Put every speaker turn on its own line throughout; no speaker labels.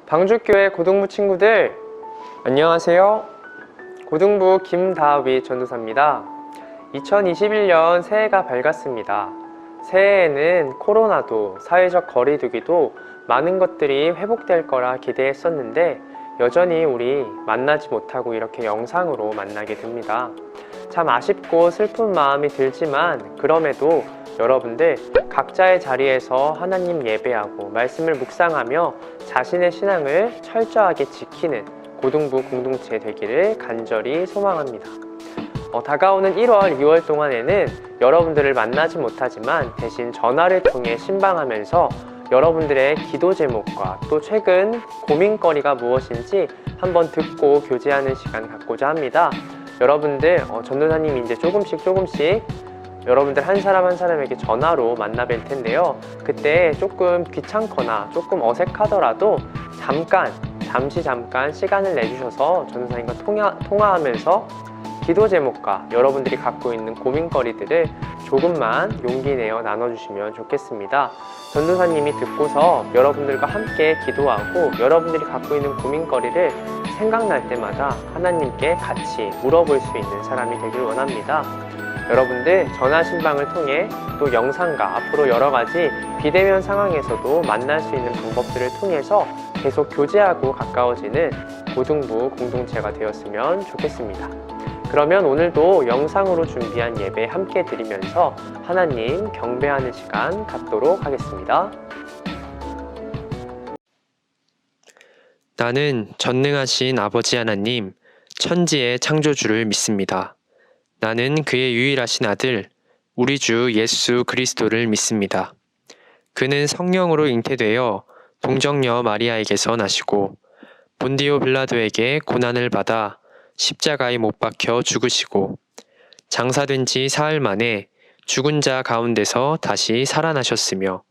방주교회 고등부 친구들 안녕하세요. 고등부 김다위 전도사입니다. 2021년 새해가 밝았습니다. 새해에는 코로나도 사회적 거리두기도 많은 것들이 회복될 거라 기대했었는데 여전히 우리 만나지 못하고 이렇게 영상으로 만나게 됩니다. 참 아쉽고 슬픈 마음이 들지만 그럼에도 여러분들 각자의 자리에서 하나님 예배하고 말씀을 묵상하며 자신의 신앙을 철저하게 지키는 고등부 공동체 되기를 간절히 소망합니다. 다가오는 1월, 2월 동안에는 여러분들을 만나지 못하지만 대신 전화를 통해 신방하면서 여러분들의 기도 제목과 또 최근 고민거리가 무엇인지 한번 듣고 교제하는 시간 갖고자 합니다. 여러분들 전도사님이 이제 조금씩 여러분들 한 사람 한 사람에게 전화로 만나 뵐 텐데요. 그때 조금 귀찮거나 조금 어색하더라도 잠시 시간을 내주셔서 전도사님과 통화하면서 기도 제목과 여러분들이 갖고 있는 고민거리들을 조금만 용기 내어 나눠주시면 좋겠습니다. 전도사님이 듣고서 여러분들과 함께 기도하고 여러분들이 갖고 있는 고민거리를 생각날 때마다 하나님께 같이 물어볼 수 있는 사람이 되길 원합니다. 여러분들 전화 신방을 통해 또 영상과 앞으로 여러 가지 비대면 상황에서도 만날 수 있는 방법들을 통해서 계속 교제하고 가까워지는 고등부 공동체가 되었으면 좋겠습니다. 그러면 오늘도 영상으로 준비한 예배 함께 드리면서 하나님 경배하는 시간 갖도록 하겠습니다.
나는 전능하신 아버지 하나님, 천지의 창조주를 믿습니다. 나는 그의 유일하신 아들, 우리 주 예수 그리스도를 믿습니다. 그는 성령으로 잉태되어 동정녀 마리아에게서 나시고 본디오 빌라도에게 고난을 받아 십자가에 못 박혀 죽으시고 장사된 지 사흘 만에 죽은 자 가운데서 다시 살아나셨으며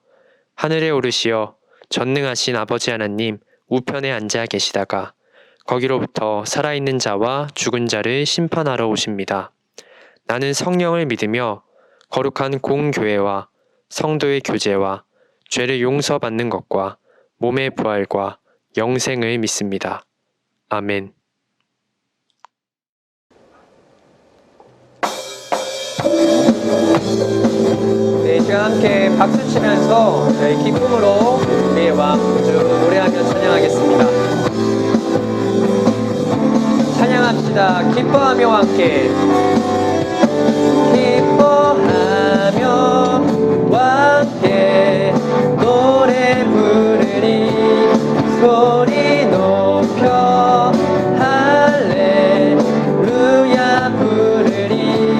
하늘에 오르시어 전능하신 아버지 하나님 우편에 앉아 계시다가 거기로부터 살아있는 자와 죽은 자를 심판하러 오십니다. 나는 성령을 믿으며 거룩한 공교회와 성도의 교제와 죄를 용서받는 것과 몸의 부활과 영생을 믿습니다. 아멘.
네, 이 시간 함께 박수 치면서 저희 기쁨으로 우리의 왕 주 노래하며 찬양하겠습니다. 찬양합시다. 기뻐하며 함께 함께 노래 부르리 소리 높여 할렐루야 부르리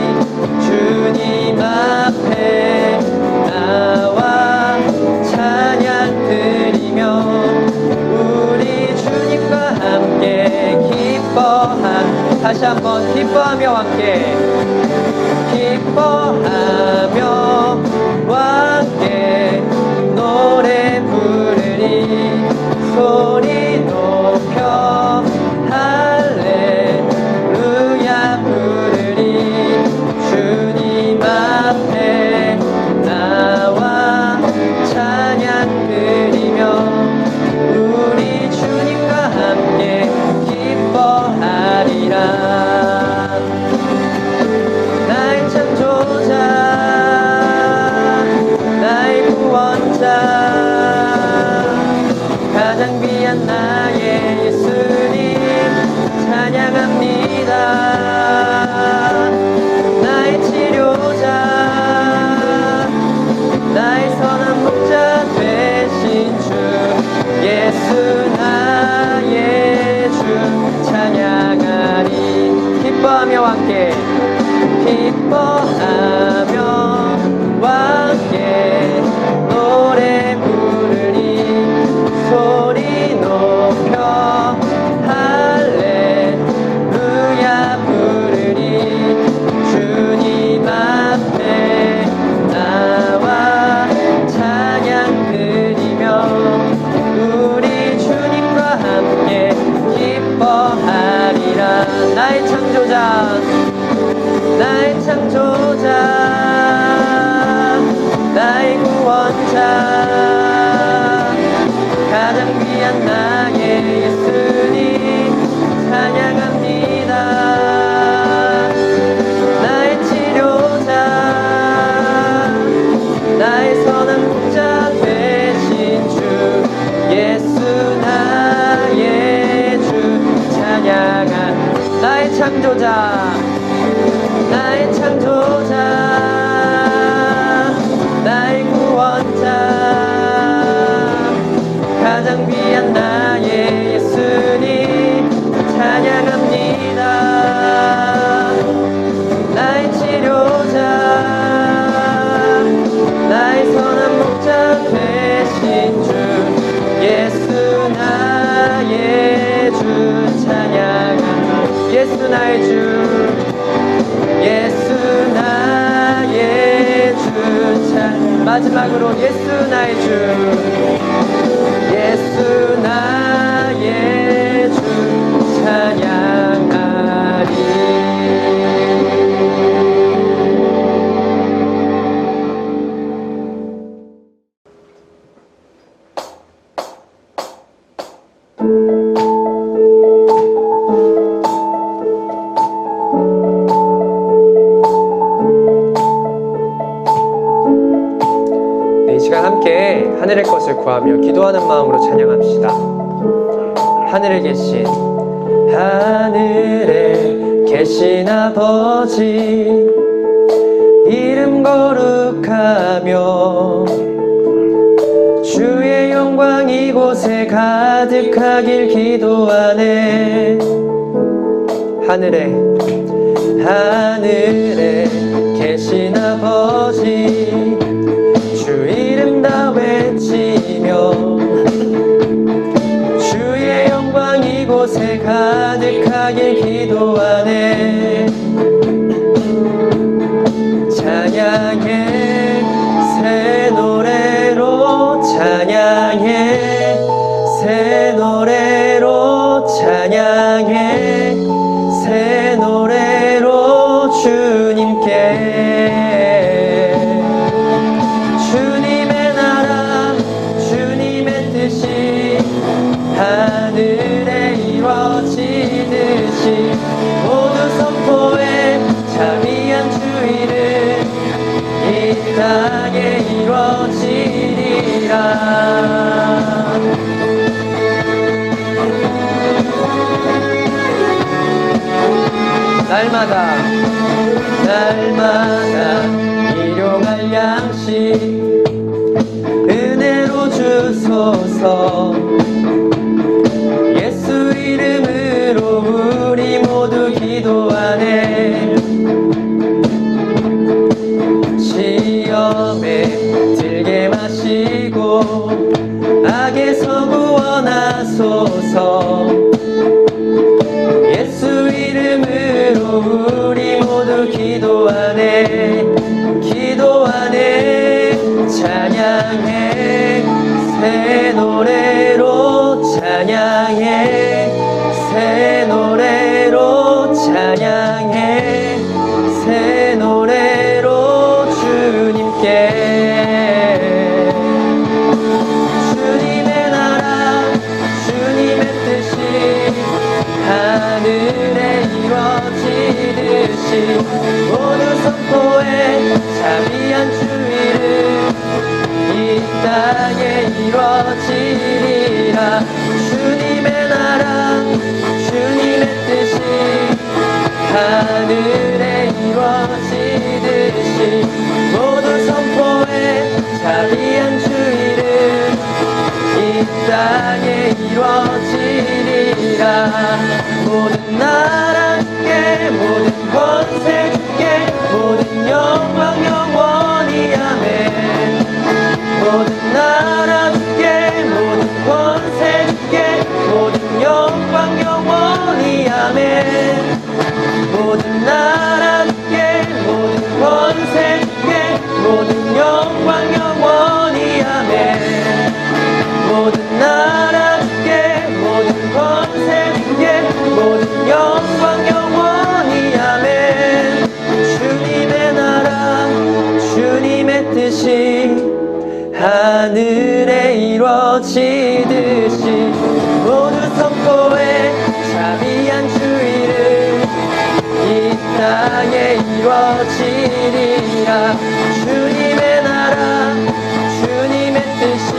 주님 앞에 나와 찬양 드리며 우리 주님과 함께 다시 한번 기뻐하며 함께 기뻐하며 함께 노래 부르리 소리 높여 할렐루야 부르리 주님 앞에 나와 찬양 드리며 우리 주님과 함께 기뻐하리라. 나의 창조자 나의 구원자 가장 귀한 나의 예수님 찬양합니다. 나의 치료자 나의 선한 목자 되신 주 예수 나의 주 찬양하리. 기뻐하며 함께 기뻐하며 함께 노래 부르리 소리 높여 할렐루야 부르리 주님 앞에 나와 찬양 드리며 우리 주님과 함께 기뻐하리라. 나의 창조자 나의 창조자 나의 구원자 가장 귀한 나의 나의 주, 예수 나의 주. 마지막으로 예수 나의 주, 예수 나의 주 찬양하리. 이 시간 함께 하늘의 것을 구하며 기도하는 마음으로 찬양합시다. 하늘에 계신 아버지, 이름 거룩하며 주의 영광 이곳에 가득하길 기도하네. 하늘에 계신 아버지, 주 이름 다 외치며 주의 영광 이곳에 가득하길 기도하네. 찬양해 새 노래로, 찬양해 새 노래로, 찬양해 새 노래로 주님께. 주님의 나라 주님의 뜻이 하늘에 이루어지듯이 모두 선포해 자비한 주 이름 이 땅에 이루어지리라. 날마다 일용할 양식 은혜로 주소서. 예수 이름으로 우리 모두 기도하네. 시험에 들게 마시고 악에서 구원하소서. 예수 이름으로 우리 모두 기도하네. 찬양해 새 노래로, 찬양해 새 노래로, 찬양해 새 노래로 주님께. 주님의 나라 주님의 뜻이 하늘에 이루어지듯이 모두 선포해 자비한 주 이름 이 땅에 이루어지리라. 주님의 나라 주님의 뜻이 하늘에 이루어지듯이 모두 선포해 자비한 주 이름 이 땅에 이루어지리라. 모든 나라 주께, 모든 권세 주께, 모든 영광 영원히 아멘. 모든 나라 주께, 모든 권세 주께, 모든 영광 영원히 아멘. 모든 나라 주께, 모든 권세 주께, 모든 영광 영원히 아멘. 모든 나라 주께, 모든 권세 주께, 모든 영광 영원히 아멘. 주님의 나라 주님의 뜻이 하늘에 이루어지듯이 모두 선포해 자비한 주 이름 이 땅에 이루어지리라. 주님의 나라 주님의 뜻이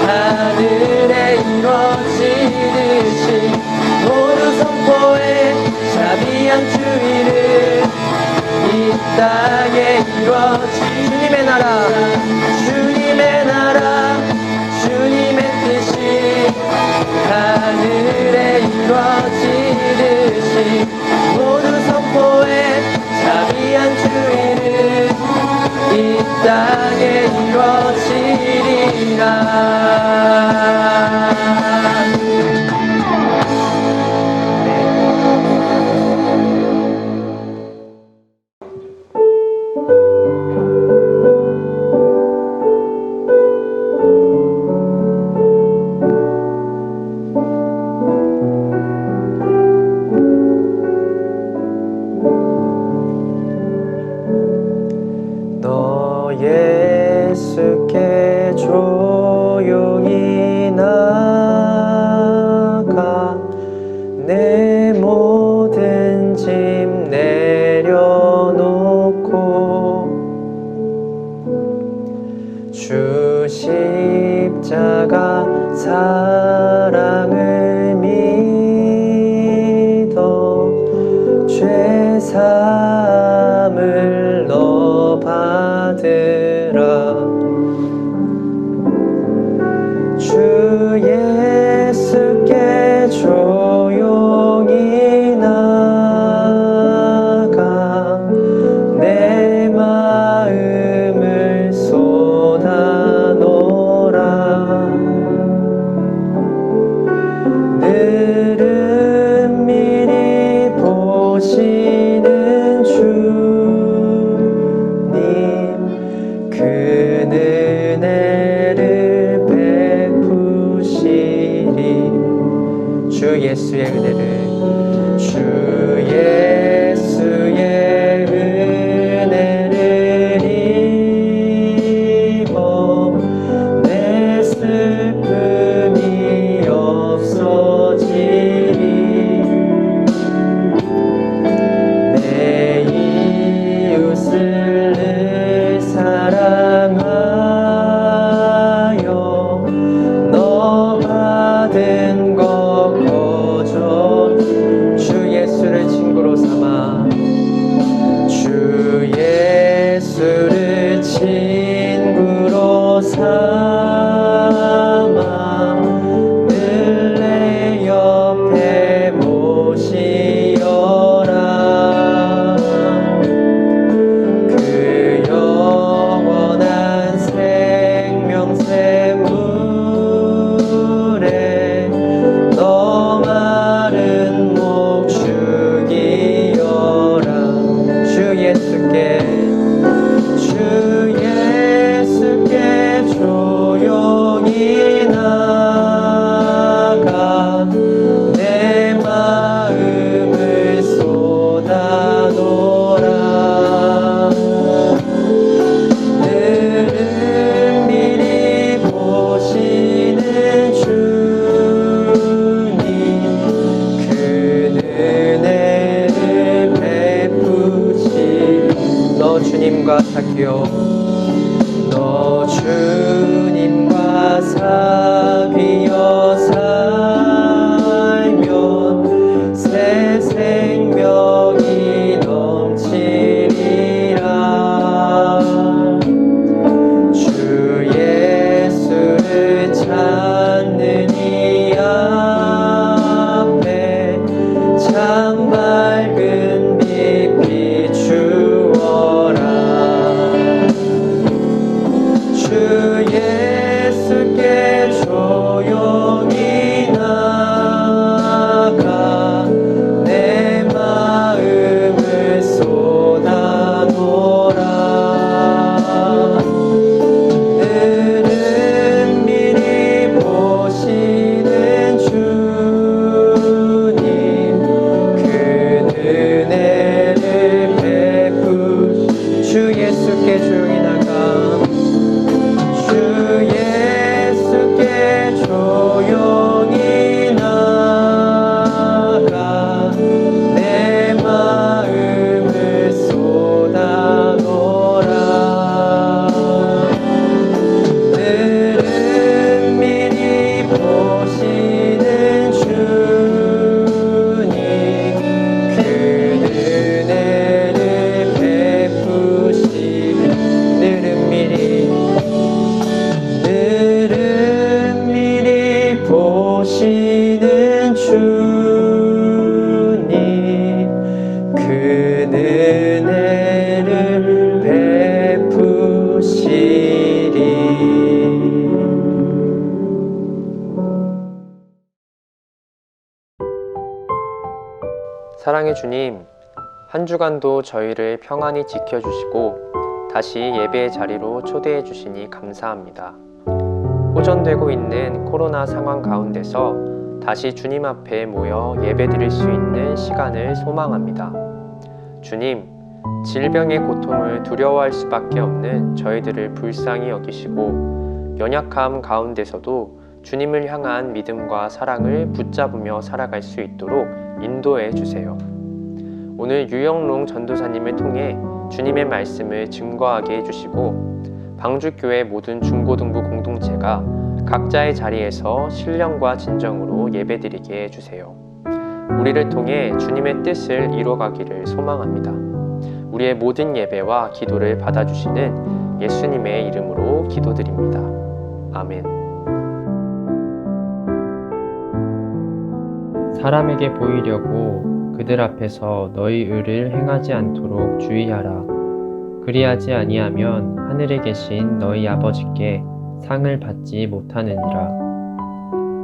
하늘에 이루어지듯이 모두 선포해 자비한 주 이름 이 땅에 이루어지. 주님의 나라 주님의 나라 주님의 뜻이 하늘에 이루어지듯이 모두 선포해 자비한 주 이름 이 땅에 이루어지리라. 네. 예수께 조용히 나가 내 모든 짐 내려놓고 주 십자가 사랑을 믿어 죄 사함을 너 받으라. 주 예수께 조용히 나가 내 마음을 쏟아놓으라. 늘은 미리 보시는 주님 그 은혜를 베푸시리. 주 예수의 은혜를 주 예수의 은혜를 입어 내 슬픔이 없어지리. 내 이웃을 늘 사랑하여 너 받은 것 거저 주 예수를 친구로 삼아 주 예수를 친구로 삼아 늘 내 옆에 모시어라. 그 영원한 생명새 물에 너 마른 목 죽이어라. 주 예수께 조용히 나가 내 마음을 쏟아놓으라. 늘은 미리 보시는 주님 그 은혜를 베푸시. 너 주님과 사귀어 너 주님과 사귀어 살면 새 생명이 넘치리라. 주 예수를 찾는 이 앞에 참 밝은 빛 비추어라. 주 예수께 조용히 나가 내 마음을 쏟아놓으라. 늘은 미리 보시는 주님 그 은혜를 베푸. 주 예수께 조용히 나가 주 예수께 조용히 나가 내 마음을 쏟아놓으라. 늘은 미리 보시는 주님 그 은혜를 베푸시. 늘은 미리 보시는 주님 그 은혜를 베푸시리. 사랑의 주님, 한 주간도 저희를 평안히 지켜주시고 다시 예배의 자리로 초대해 주시니 감사합니다. 호전되고 있는 코로나 상황 가운데서 다시 주님 앞에 모여 예배드릴 수 있는 시간을 소망합니다. 주님, 질병의 고통을 두려워할 수밖에 없는 저희들을 불쌍히 여기시고 연약함 가운데서도 주님을 향한 믿음과 사랑을 붙잡으며 살아갈 수 있도록 인도해 주세요. 오늘 유영롱 전도사님을 통해 주님의 말씀을 증거하게 해주시고 방주교회 모든 중고등부 공동체가 각자의 자리에서 신령과 진정으로 예배드리게 해주세요. 우리를 통해 주님의 뜻을 이루어가기를 소망합니다. 우리의 모든 예배와 기도를 받아주시는 예수님의 이름으로 기도드립니다. 아멘.
사람에게 보이려고 그들 앞에서 너희 의를 행하지 않도록 주의하라. 그리하지 아니하면 하늘에 계신 너희 아버지께 상을 받지 못하느니라.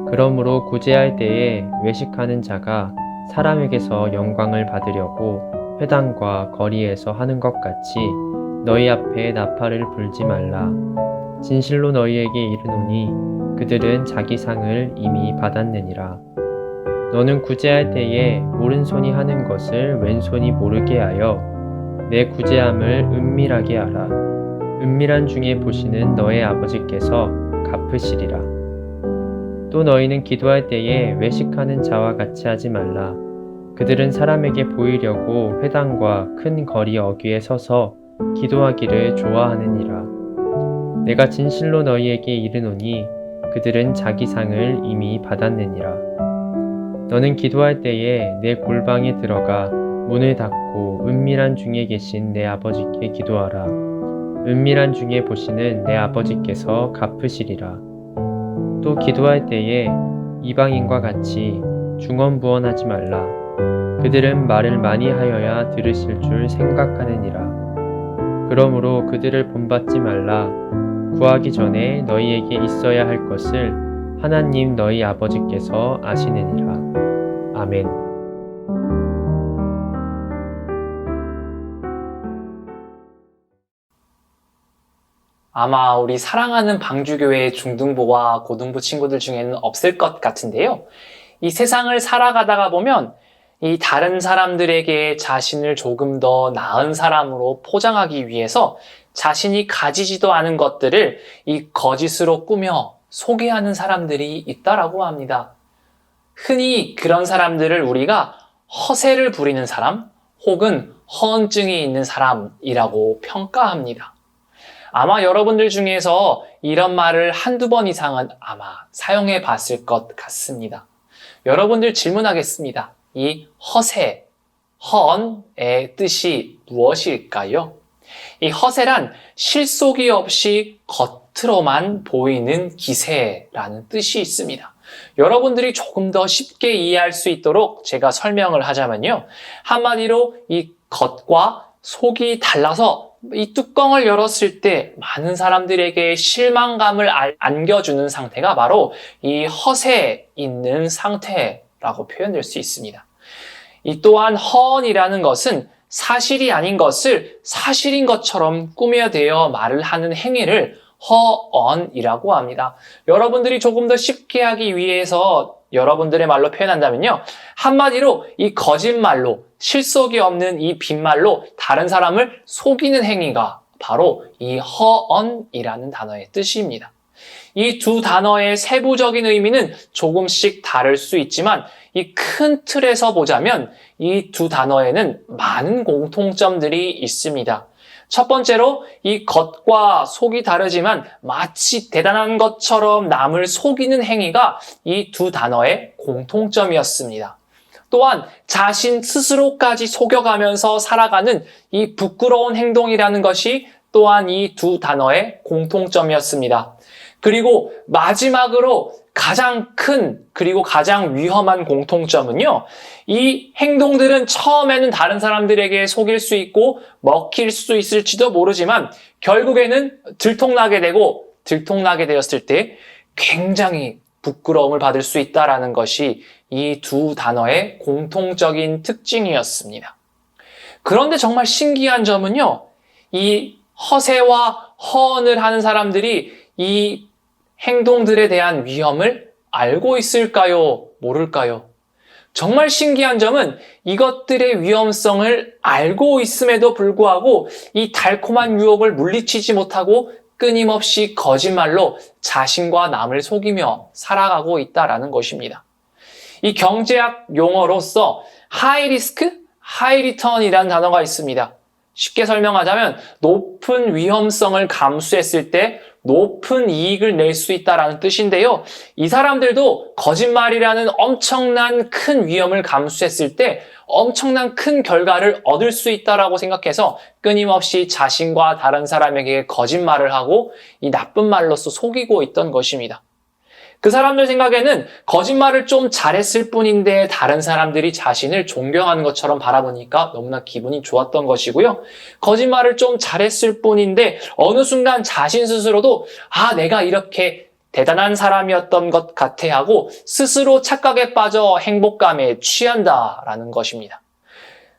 그러므로 구제할 때에 외식하는 자가 사람에게서 영광을 받으려고 회당과 거리에서 하는 것 같이 너희 앞에 나팔을 불지 말라. 진실로 너희에게 이르노니 그들은 자기 상을 이미 받았느니라. 너는 구제할 때에 오른손이 하는 것을 왼손이 모르게 하여 내 구제함을 은밀하게 하라. 은밀한 중에 보시는 너의 아버지께서 갚으시리라. 또 너희는 기도할 때에 외식하는 자와 같이 하지 말라. 그들은 사람에게 보이려고 회당과 큰 거리 어귀에 서서 기도하기를 좋아하느니라. 내가 진실로 너희에게 이르노니 그들은 자기 상을 이미 받았느니라. 너는 기도할 때에 내 골방에 들어가 문을 닫고 은밀한 중에 계신 내 아버지께 기도하라. 은밀한 중에 보시는 내 아버지께서 갚으시리라. 또 기도할 때에 이방인과 같이 중언부언하지 말라. 그들은 말을 많이 하여야 들으실 줄 생각하느니라. 그러므로 그들을 본받지 말라. 구하기 전에 너희에게 있어야 할 것을 하나님 너희 아버지께서 아시느니라. 아멘.
아마 우리 사랑하는 방주교회 중등부와 고등부 친구들 중에는 없을 것 같은데요. 이 세상을 살아가다가 보면 이 다른 사람들에게 자신을 조금 더 나은 사람으로 포장하기 위해서 자신이 가지지도 않은 것들을 이 거짓으로 꾸며 소개하는 사람들이 있다라고 합니다. 흔히 그런 사람들을 우리가 허세를 부리는 사람 혹은 허언증이 있는 사람이라고 평가합니다. 아마 여러분들 중에서 이런 말을 한두 번 이상은 아마 사용해 봤을 것 같습니다. 여러분들 질문하겠습니다. 이 허세, 허언의 뜻이 무엇일까요? 이 허세란 실속이 없이 겉으로만 보이는 기세라는 뜻이 있습니다. 여러분들이 조금 더 쉽게 이해할 수 있도록 제가 설명을 하자면요. 한마디로 이 겉과 속이 달라서 이 뚜껑을 열었을 때 많은 사람들에게 실망감을 안겨주는 상태가 바로 이 허세 있는 상태라고 표현될 수 있습니다. 이 또한 허언이라는 것은 사실이 아닌 것을 사실인 것처럼 꾸며대어 말을 하는 행위를 허언이라고 합니다. 여러분들이 조금 더 쉽게 하기 위해서 여러분들의 말로 표현한다면요. 한마디로 이 거짓말로 실속이 없는 이 빈말로 다른 사람을 속이는 행위가 바로 이 허언이라는 단어의 뜻입니다. 이 두 단어의 세부적인 의미는 조금씩 다를 수 있지만 이 큰 틀에서 보자면 이 두 단어에는 많은 공통점들이 있습니다. 첫 번째로 이 겉과 속이 다르지만 마치 대단한 것처럼 남을 속이는 행위가 이 두 단어의 공통점이었습니다. 또한 자신 스스로까지 속여가면서 살아가는 이 부끄러운 행동이라는 것이 또한 이 두 단어의 공통점이었습니다. 그리고 마지막으로 가장 큰 그리고 가장 위험한 공통점은요. 이 행동들은 처음에는 다른 사람들에게 속일 수 있고 먹힐 수 있을지도 모르지만 결국에는 들통나게 되었을 때 굉장히 부끄러움을 받을 수 있다는 것이 이 두 단어의 공통적인 특징이었습니다. 그런데 정말 신기한 점은요. 이 허세와 허언을 하는 사람들이 이 행동들에 대한 위험을 알고 있을까요? 모를까요? 정말 신기한 점은 이것들의 위험성을 알고 있음에도 불구하고 이 달콤한 유혹을 물리치지 못하고 끊임없이 거짓말로 자신과 남을 속이며 살아가고 있다라는 것입니다. 이 경제학 용어로서 하이 리스크, 하이 리턴이라는 단어가 있습니다. 쉽게 설명하자면 높은 위험성을 감수했을 때 높은 이익을 낼 수 있다라는 뜻인데요. 이 사람들도 거짓말이라는 엄청난 큰 위험을 감수했을 때 엄청난 큰 결과를 얻을 수 있다라고 생각해서 끊임없이 자신과 다른 사람에게 거짓말을 하고 이 나쁜 말로써 속이고 있던 것입니다. 그 사람들 생각에는 거짓말을 좀 잘했을 뿐인데 다른 사람들이 자신을 존경하는 것처럼 바라보니까 너무나 기분이 좋았던 것이고요. 거짓말을 좀 잘했을 뿐인데 어느 순간 자신 스스로도 내가 이렇게 대단한 사람이었던 것 같아 하고 스스로 착각에 빠져 행복감에 취한다라는 것입니다.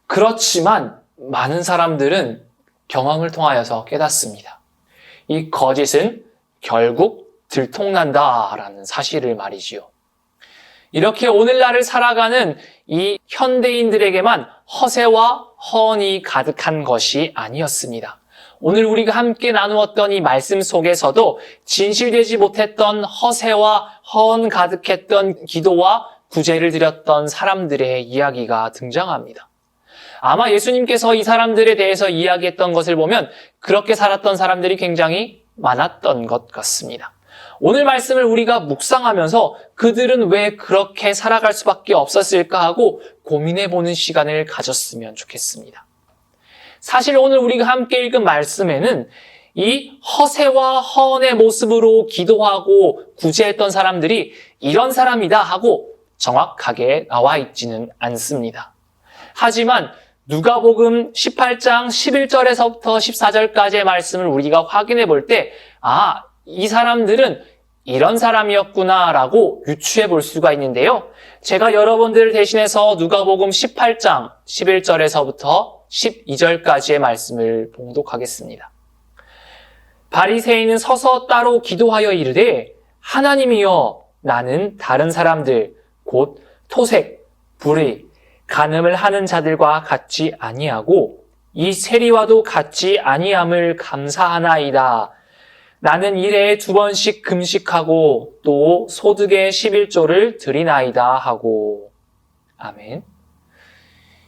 그렇지만 많은 사람들은 경험을 통하여서 깨닫습니다. 이 거짓은 결국 들통난다라는 사실을 말이지요. 이렇게 오늘날을 살아가는 이 현대인들에게만 허세와 허언이 가득한 것이 아니었습니다. 오늘 우리가 함께 나누었던 이 말씀 속에서도 진실되지 못했던 허세와 허언 가득했던 기도와 구제를 드렸던 사람들의 이야기가 등장합니다. 아마 예수님께서 이 사람들에 대해서 이야기했던 것을 보면 그렇게 살았던 사람들이 굉장히 많았던 것 같습니다. 오늘 말씀을 우리가 묵상하면서 그들은 왜 그렇게 살아갈 수밖에 없었을까 하고 고민해보는 시간을 가졌으면 좋겠습니다. 사실 오늘 우리가 함께 읽은 말씀에는 이 허세와 허언의 모습으로 기도하고 구제했던 사람들이 이런 사람이다 하고 정확하게 나와 있지는 않습니다. 하지만 누가복음 18장 11절에서부터 14절까지의 말씀을 우리가 확인해 볼 때 이 사람들은 이런 사람이었구나라고 유추해 볼 수가 있는데요. 제가 여러분들을 대신해서 누가복음 18장 11절에서부터 12절까지의 말씀을 봉독하겠습니다. 바리새인은 서서 따로 기도하여 이르되 하나님이여 나는 다른 사람들 곧 토색, 불의, 간음을 하는 자들과 같지 아니하고 이 세리와도 같지 아니함을 감사하나이다. 나는 일에 2번씩 금식하고 또 소득의 11조를 드리나이다 하고. 아멘.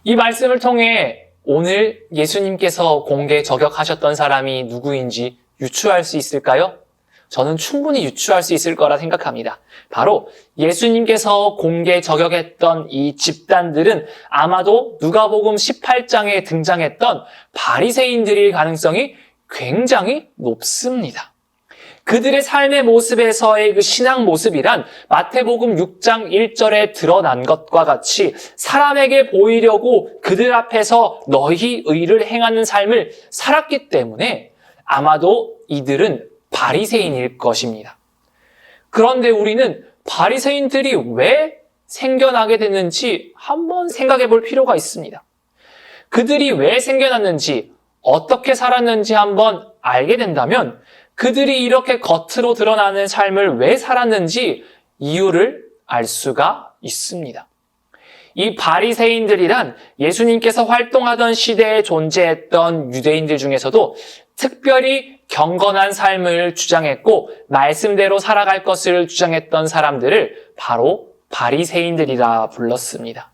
이 말씀을 통해 오늘 예수님께서 공개 저격하셨던 사람이 누구인지 유추할 수 있을까요? 저는 충분히 유추할 수 있을 거라 생각합니다. 바로 예수님께서 공개 저격했던 이 집단들은 아마도 누가복음 18장에 등장했던 바리새인들일 가능성이 굉장히 높습니다. 그들의 삶의 모습에서의 그 신앙 모습이란 마태복음 6장 1절에 드러난 것과 같이 사람에게 보이려고 그들 앞에서 너희 의를 행하는 삶을 살았기 때문에 아마도 이들은 바리새인일 것입니다. 그런데 우리는 바리새인들이 왜 생겨나게 됐는지 한번 생각해 볼 필요가 있습니다. 그들이 왜 생겨났는지, 어떻게 살았는지 한번 알게 된다면 그들이 이렇게 겉으로 드러나는 삶을 왜 살았는지 이유를 알 수가 있습니다. 이 바리새인들이란 예수님께서 활동하던 시대에 존재했던 유대인들 중에서도 특별히 경건한 삶을 주장했고 말씀대로 살아갈 것을 주장했던 사람들을 바로 바리새인들이라 불렀습니다.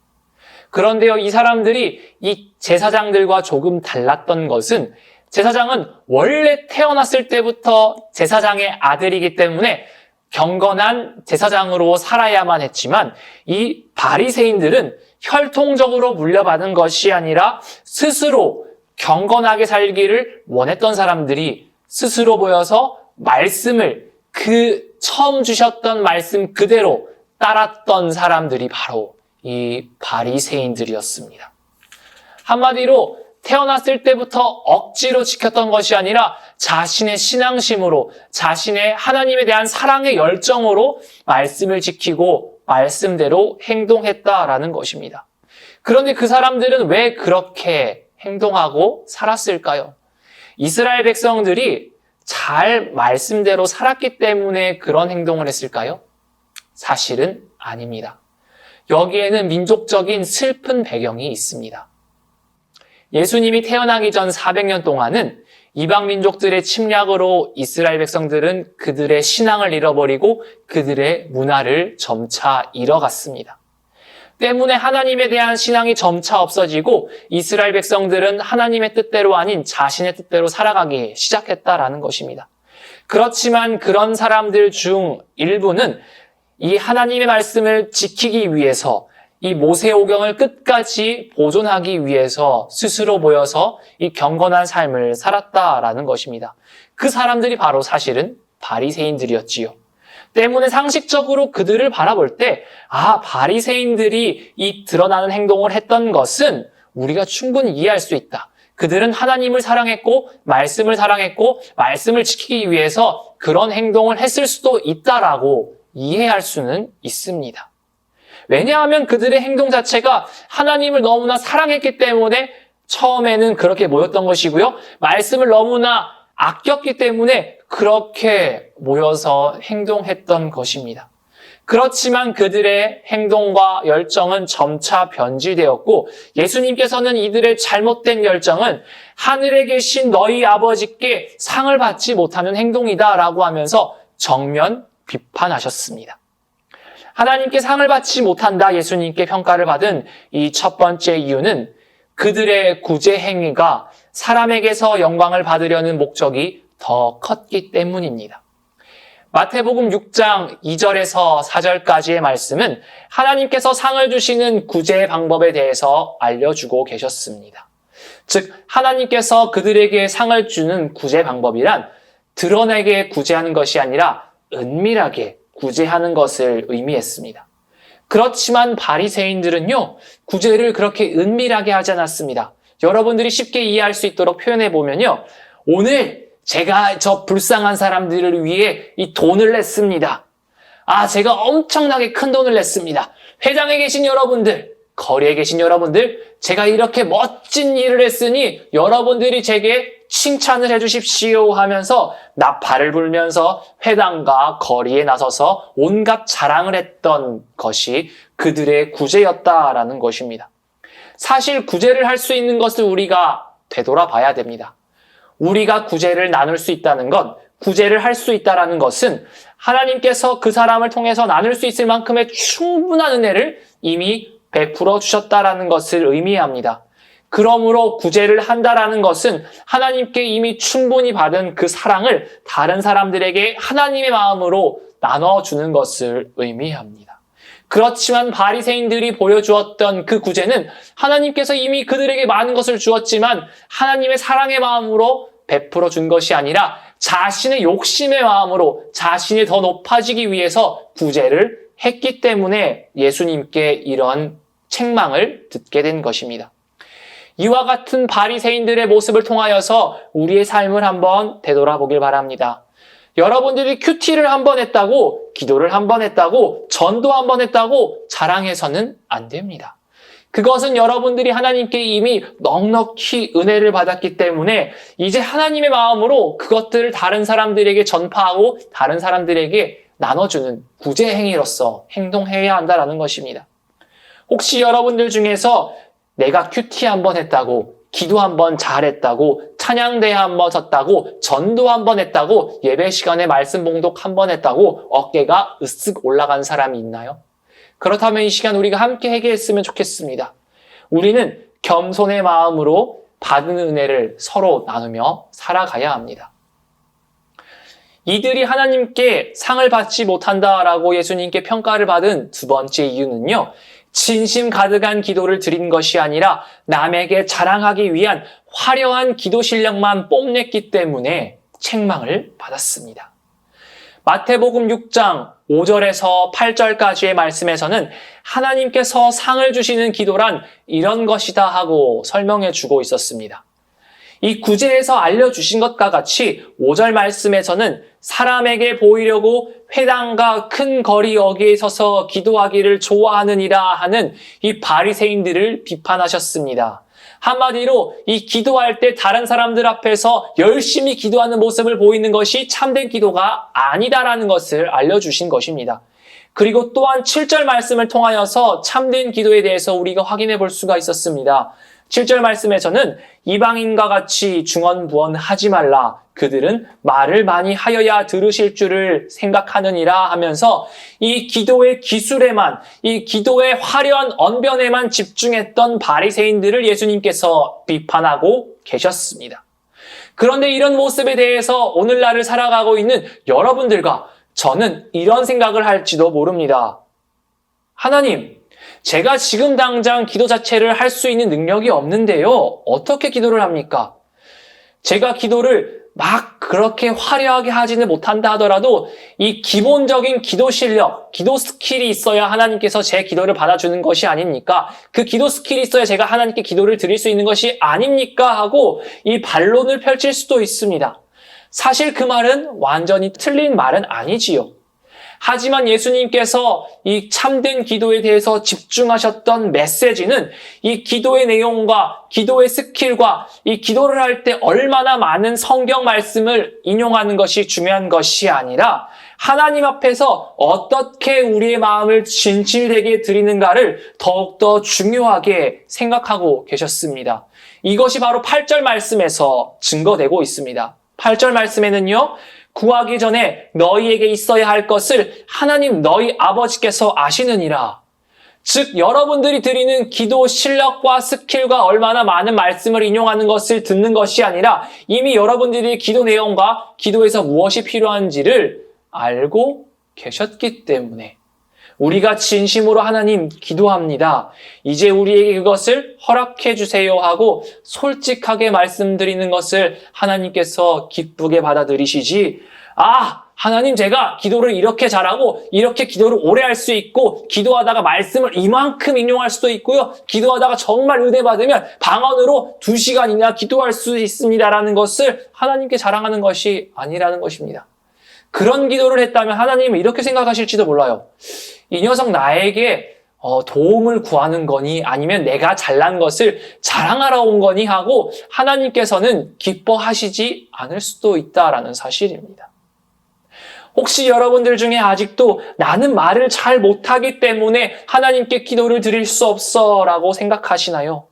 그런데요, 이 사람들이 이 제사장들과 조금 달랐던 것은 제사장은 원래 태어났을 때부터 제사장의 아들이기 때문에 경건한 제사장으로 살아야만 했지만 이 바리새인들은 혈통적으로 물려받은 것이 아니라 스스로 경건하게 살기를 원했던 사람들이 스스로 보여서 말씀을 처음 주셨던 말씀 그대로 따랐던 사람들이 바로 이 바리새인들이었습니다. 한마디로 태어났을 때부터 억지로 지켰던 것이 아니라 자신의 신앙심으로, 자신의 하나님에 대한 사랑의 열정으로 말씀을 지키고 말씀대로 행동했다라는 것입니다. 그런데 그 사람들은 왜 그렇게 행동하고 살았을까요? 이스라엘 백성들이 잘 말씀대로 살았기 때문에 그런 행동을 했을까요? 사실은 아닙니다. 여기에는 민족적인 슬픈 배경이 있습니다. 예수님이 태어나기 전 400년 동안은 이방 민족들의 침략으로 이스라엘 백성들은 그들의 신앙을 잃어버리고 그들의 문화를 점차 잃어갔습니다. 때문에 하나님에 대한 신앙이 점차 없어지고 이스라엘 백성들은 하나님의 뜻대로 아닌 자신의 뜻대로 살아가기 시작했다라는 것입니다. 그렇지만 그런 사람들 중 일부는 이 하나님의 말씀을 지키기 위해서 이 모세오경을 끝까지 보존하기 위해서 스스로 모여서 이 경건한 삶을 살았다라는 것입니다. 그 사람들이 바로 사실은 바리새인들이었지요. 때문에 상식적으로 그들을 바라볼 때 바리새인들이 이 드러나는 행동을 했던 것은 우리가 충분히 이해할 수 있다. 그들은 하나님을 사랑했고 말씀을 사랑했고 말씀을 지키기 위해서 그런 행동을 했을 수도 있다라고 이해할 수는 있습니다. 왜냐하면 그들의 행동 자체가 하나님을 너무나 사랑했기 때문에 처음에는 그렇게 모였던 것이고요. 말씀을 너무나 아꼈기 때문에 그렇게 모여서 행동했던 것입니다. 그렇지만 그들의 행동과 열정은 점차 변질되었고 예수님께서는 이들의 잘못된 열정은 하늘에 계신 너희 아버지께 상을 받지 못하는 행동이다라고 하면서 정면 비판하셨습니다. 하나님께 상을 받지 못한다 예수님께 평가를 받은 이 첫 번째 이유는 그들의 구제 행위가 사람에게서 영광을 받으려는 목적이 더 컸기 때문입니다. 마태복음 6장 2절에서 4절까지의 말씀은 하나님께서 상을 주시는 구제 방법에 대해서 알려주고 계셨습니다. 즉 하나님께서 그들에게 상을 주는 구제 방법이란 드러내게 구제하는 것이 아니라 은밀하게 구제하는 것을 의미했습니다. 그렇지만 바리새인들은요, 구제를 그렇게 은밀하게 하지 않았습니다. 여러분들이 쉽게 이해할 수 있도록 표현해 보면요, 오늘 제가 저 불쌍한 사람들을 위해 이 돈을 냈습니다. 제가 엄청나게 큰 돈을 냈습니다. 회당에 계신 여러분들, 거리에 계신 여러분들, 제가 이렇게 멋진 일을 했으니 여러분들이 제게 칭찬을 해주십시오 하면서 나팔을 불면서 회당과 거리에 나서서 온갖 자랑을 했던 것이 그들의 구제였다라는 것입니다. 사실 구제를 할 수 있는 것을 우리가 되돌아봐야 됩니다. 우리가 구제를 나눌 수 있다는 것, 구제를 할 수 있다는 것은 하나님께서 그 사람을 통해서 나눌 수 있을 만큼의 충분한 은혜를 이미 베풀어 주셨다라는 것을 의미합니다. 그러므로 구제를 한다라는 것은 하나님께 이미 충분히 받은 그 사랑을 다른 사람들에게 하나님의 마음으로 나눠주는 것을 의미합니다. 그렇지만 바리새인들이 보여주었던 그 구제는 하나님께서 이미 그들에게 많은 것을 주었지만 하나님의 사랑의 마음으로 베풀어 준 것이 아니라 자신의 욕심의 마음으로 자신이 더 높아지기 위해서 구제를 했기 때문에 예수님께 이런 책망을 듣게 된 것입니다. 이와 같은 바리새인들의 모습을 통하여서 우리의 삶을 한번 되돌아보길 바랍니다. 여러분들이 큐티를 한 번 했다고, 기도를 한 번 했다고, 전도 한 번 했다고 자랑해서는 안 됩니다. 그것은 여러분들이 하나님께 이미 넉넉히 은혜를 받았기 때문에 이제 하나님의 마음으로 그것들을 다른 사람들에게 전파하고 다른 사람들에게 나눠주는 구제 행위로서 행동해야 한다는 것입니다. 혹시 여러분들 중에서 내가 큐티 한 번 했다고, 기도 한 번 잘했다고, 찬양대회 한 번 섰다고, 전도 한 번 했다고, 예배 시간에 말씀 봉독 한 번 했다고 어깨가 으쓱 올라간 사람이 있나요? 그렇다면 이 시간 우리가 함께 회개했으면 좋겠습니다. 우리는 겸손의 마음으로 받은 은혜를 서로 나누며 살아가야 합니다. 이들이 하나님께 상을 받지 못한다라고 예수님께 평가를 받은 두 번째 이유는요, 진심 가득한 기도를 드린 것이 아니라 남에게 자랑하기 위한 화려한 기도 실력만 뽐냈기 때문에 책망을 받았습니다. 마태복음 6장 5절에서 8절까지의 말씀에서는 하나님께서 상을 주시는 기도란 이런 것이다 하고 설명해 주고 있었습니다. 이 구제에서 알려주신 것과 같이 5절 말씀에서는 사람에게 보이려고 회당과 큰 거리 어귀에 서서 기도하기를 좋아하느니라 하는 이 바리새인들을 비판하셨습니다. 한마디로 이 기도할 때 다른 사람들 앞에서 열심히 기도하는 모습을 보이는 것이 참된 기도가 아니다라는 것을 알려주신 것입니다. 그리고 또한 7절 말씀을 통하여서 참된 기도에 대해서 우리가 확인해 볼 수가 있었습니다. 7절 말씀에서는 이방인과 같이 중언부언하지 말라. 그들은 말을 많이 하여야 들으실 줄을 생각하느니라 하면서 이 기도의 기술에만, 이 기도의 화려한 언변에만 집중했던 바리새인들을 예수님께서 비판하고 계셨습니다. 그런데 이런 모습에 대해서 오늘날을 살아가고 있는 여러분들과 저는 이런 생각을 할지도 모릅니다. 하나님, 제가 지금 당장 기도 자체를 할 수 있는 능력이 없는데요. 어떻게 기도를 합니까? 제가 기도를 막 그렇게 화려하게 하지는 못한다 하더라도 이 기본적인 기도 실력, 기도 스킬이 있어야 하나님께서 제 기도를 받아주는 것이 아닙니까? 그 기도 스킬이 있어야 제가 하나님께 기도를 드릴 수 있는 것이 아닙니까? 하고 이 반론을 펼칠 수도 있습니다. 사실 그 말은 완전히 틀린 말은 아니지요. 하지만 예수님께서 이 참된 기도에 대해서 집중하셨던 메시지는 이 기도의 내용과 기도의 스킬과 이 기도를 할 때 얼마나 많은 성경 말씀을 인용하는 것이 중요한 것이 아니라 하나님 앞에서 어떻게 우리의 마음을 진실되게 드리는가를 더욱더 중요하게 생각하고 계셨습니다. 이것이 바로 8절 말씀에서 증거되고 있습니다. 8절 말씀에는요, 구하기 전에 너희에게 있어야 할 것을 하나님 너희 아버지께서 아시느니라. 즉 여러분들이 드리는 기도 실력과 스킬과 얼마나 많은 말씀을 인용하는 것을 듣는 것이 아니라 이미 여러분들이 기도 내용과 기도에서 무엇이 필요한지를 알고 계셨기 때문에 우리가 진심으로 하나님 기도합니다. 이제 우리에게 그것을 허락해 주세요 하고 솔직하게 말씀드리는 것을 하나님께서 기쁘게 받아들이시지, 하나님 제가 기도를 이렇게 잘하고 이렇게 기도를 오래 할 수 있고 기도하다가 말씀을 이만큼 인용할 수도 있고요. 기도하다가 정말 은혜 받으면 방언으로 2시간이나 기도할 수 있습니다라는 것을 하나님께 자랑하는 것이 아니라는 것입니다. 그런 기도를 했다면 하나님은 이렇게 생각하실지도 몰라요. 이 녀석 나에게 도움을 구하는 거니 아니면 내가 잘난 것을 자랑하러 온 거니 하고 하나님께서는 기뻐하시지 않을 수도 있다라는 사실입니다. 혹시 여러분들 중에 아직도 나는 말을 잘 못하기 때문에 하나님께 기도를 드릴 수 없어 라고 생각하시나요?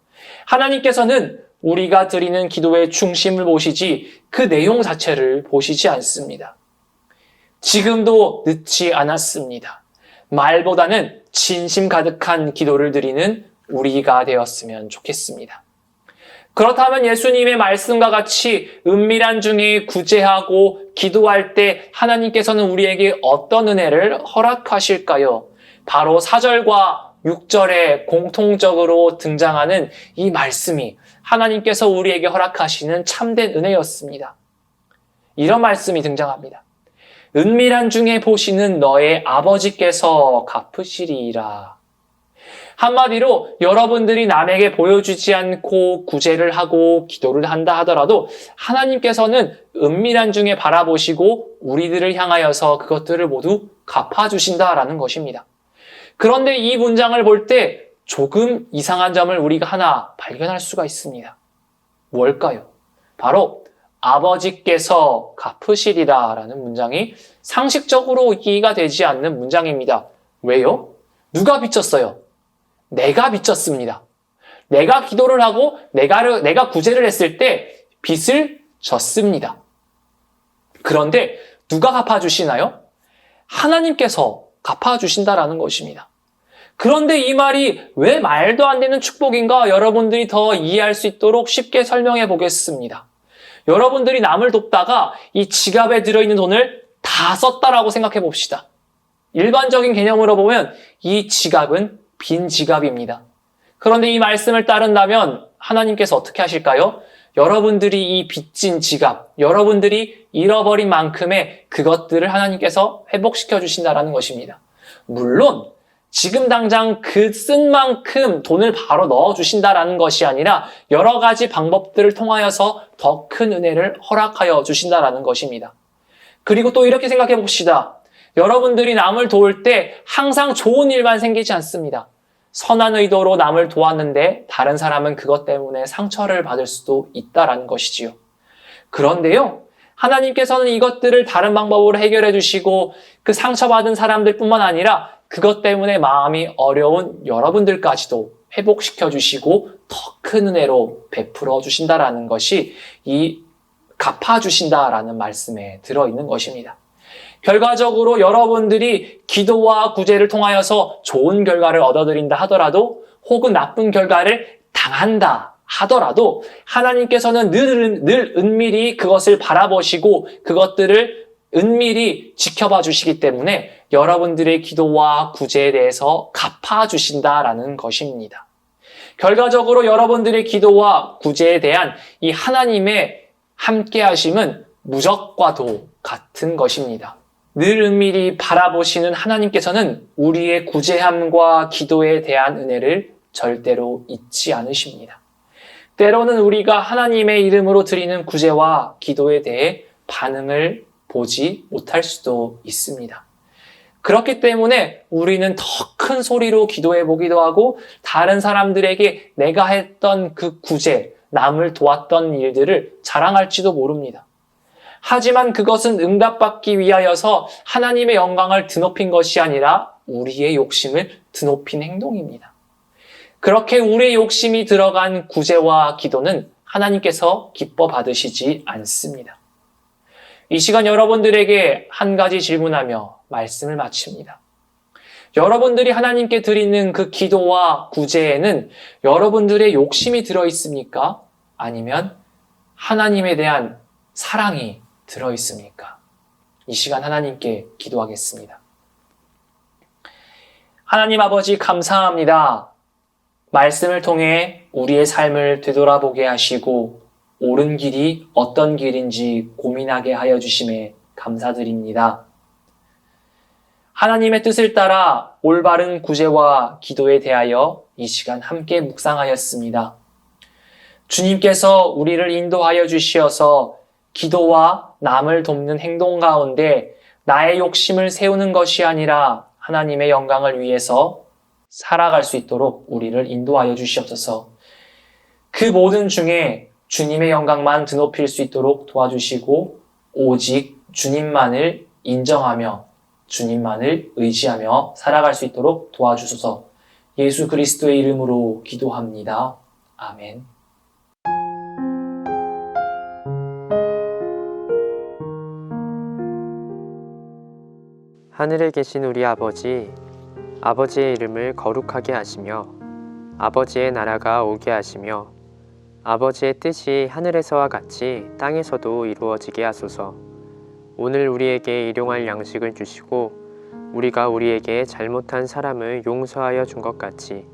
하나님께서는 우리가 드리는 기도의 중심을 보시지 그 내용 자체를 보시지 않습니다. 지금도 늦지 않았습니다. 말보다는 진심 가득한 기도를 드리는 우리가 되었으면 좋겠습니다. 그렇다면 예수님의 말씀과 같이 은밀한 중에 구제하고 기도할 때 하나님께서는 우리에게 어떤 은혜를 허락하실까요? 바로 4절과 6절에 공통적으로 등장하는 이 말씀이 하나님께서 우리에게 허락하시는 참된 은혜였습니다. 이런 말씀이 등장합니다. 은밀한 중에 보시는 너의 아버지께서 갚으시리이라. 한마디로 여러분들이 남에게 보여주지 않고 구제를 하고 기도를 한다 하더라도 하나님께서는 은밀한 중에 바라보시고 우리들을 향하여서 그것들을 모두 갚아주신다라는 것입니다. 그런데 이 문장을 볼 때 조금 이상한 점을 우리가 하나 발견할 수가 있습니다. 뭘까요? 바로 아버지께서 갚으시리라 라는 문장이 상식적으로 이해가 되지 않는 문장입니다. 왜요? 누가 빚졌어요? 내가 빚졌습니다. 내가 기도를 하고 내가 구제를 했을 때 빚을 졌습니다. 그런데 누가 갚아주시나요? 하나님께서 갚아주신다라는 것입니다. 그런데 이 말이 왜 말도 안 되는 축복인가 여러분들이 더 이해할 수 있도록 쉽게 설명해 보겠습니다. 여러분들이 남을 돕다가 이 지갑에 들어있는 돈을 다 썼다라고 생각해 봅시다. 일반적인 개념으로 보면 이 지갑은 빈 지갑입니다. 그런데 이 말씀을 따른다면 하나님께서 어떻게 하실까요? 여러분들이 이 빚진 지갑, 여러분들이 잃어버린 만큼의 그것들을 하나님께서 회복시켜 주신다라는 것입니다. 물론 지금 당장 그 쓴 만큼 돈을 바로 넣어 주신다라는 것이 아니라 여러 가지 방법들을 통하여서 더 큰 은혜를 허락하여 주신다라는 것입니다. 그리고 또 이렇게 생각해 봅시다. 여러분들이 남을 도울 때 항상 좋은 일만 생기지 않습니다. 선한 의도로 남을 도왔는데 다른 사람은 그것 때문에 상처를 받을 수도 있다라는 것이지요. 그런데요, 하나님께서는 이것들을 다른 방법으로 해결해 주시고 그 상처받은 사람들뿐만 아니라 그것 때문에 마음이 어려운 여러분들까지도 회복시켜 주시고 더 큰 은혜로 베풀어 주신다라는 것이 이 갚아주신다라는 말씀에 들어있는 것입니다. 결과적으로 여러분들이 기도와 구제를 통하여서 좋은 결과를 얻어들인다 하더라도 혹은 나쁜 결과를 당한다 하더라도 하나님께서는 늘 은밀히 그것을 바라보시고 그것들을 은밀히 지켜봐 주시기 때문에 여러분들의 기도와 구제에 대해서 갚아주신다라는 것입니다. 결과적으로 여러분들의 기도와 구제에 대한 이 하나님의 함께하심은 무적과도 같은 것입니다. 늘 은밀히 바라보시는 하나님께서는 우리의 구제함과 기도에 대한 은혜를 절대로 잊지 않으십니다. 때로는 우리가 하나님의 이름으로 드리는 구제와 기도에 대해 반응을 보지 못할 수도 있습니다. 그렇기 때문에 우리는 더 큰 소리로 기도해 보기도 하고 다른 사람들에게 내가 했던 그 구제, 남을 도왔던 일들을 자랑할지도 모릅니다. 하지만 그것은 응답받기 위하여서 하나님의 영광을 드높인 것이 아니라 우리의 욕심을 드높인 행동입니다. 그렇게 우리의 욕심이 들어간 구제와 기도는 하나님께서 기뻐 받으시지 않습니다. 이 시간 여러분들에게 한 가지 질문하며 말씀을 마칩니다. 여러분들이 하나님께 드리는 그 기도와 구제에는 여러분들의 욕심이 들어있습니까? 아니면 하나님에 대한 사랑이 들어있습니까? 이 시간 하나님께 기도하겠습니다. 하나님 아버지 감사합니다. 말씀을 통해 우리의 삶을 되돌아보게 하시고 옳은 길이 어떤 길인지 고민하게 하여 주심에 감사드립니다. 하나님의 뜻을 따라 올바른 구제와 기도에 대하여 이 시간 함께 묵상하였습니다. 주님께서 우리를 인도하여 주시어서 기도와 남을 돕는 행동 가운데 나의 욕심을 세우는 것이 아니라 하나님의 영광을 위해서 살아갈 수 있도록 우리를 인도하여 주시옵소서. 그 모든 중에 주님의 영광만 드높일 수 있도록 도와주시고 오직 주님만을 인정하며 주님만을 의지하며 살아갈 수 있도록 도와주소서. 예수 그리스도의 이름으로 기도합니다. 아멘.
하늘에 계신 우리 아버지, 아버지의 이름을 거룩하게 하시며 아버지의 나라가 오게 하시며 아버지의 뜻이 하늘에서와 같이 땅에서도 이루어지게 하소서. 오늘 우리에게 일용할 양식을 주시고 우리가 우리에게 잘못한 사람을 용서하여 준 것 같이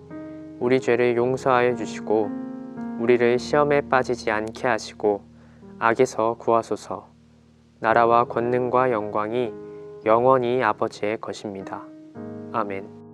우리 죄를 용서하여 주시고 우리를 시험에 빠지지 않게 하시고 악에서 구하소서. 나라와 권능과 영광이 영원히 아버지의 것입니다. 아멘.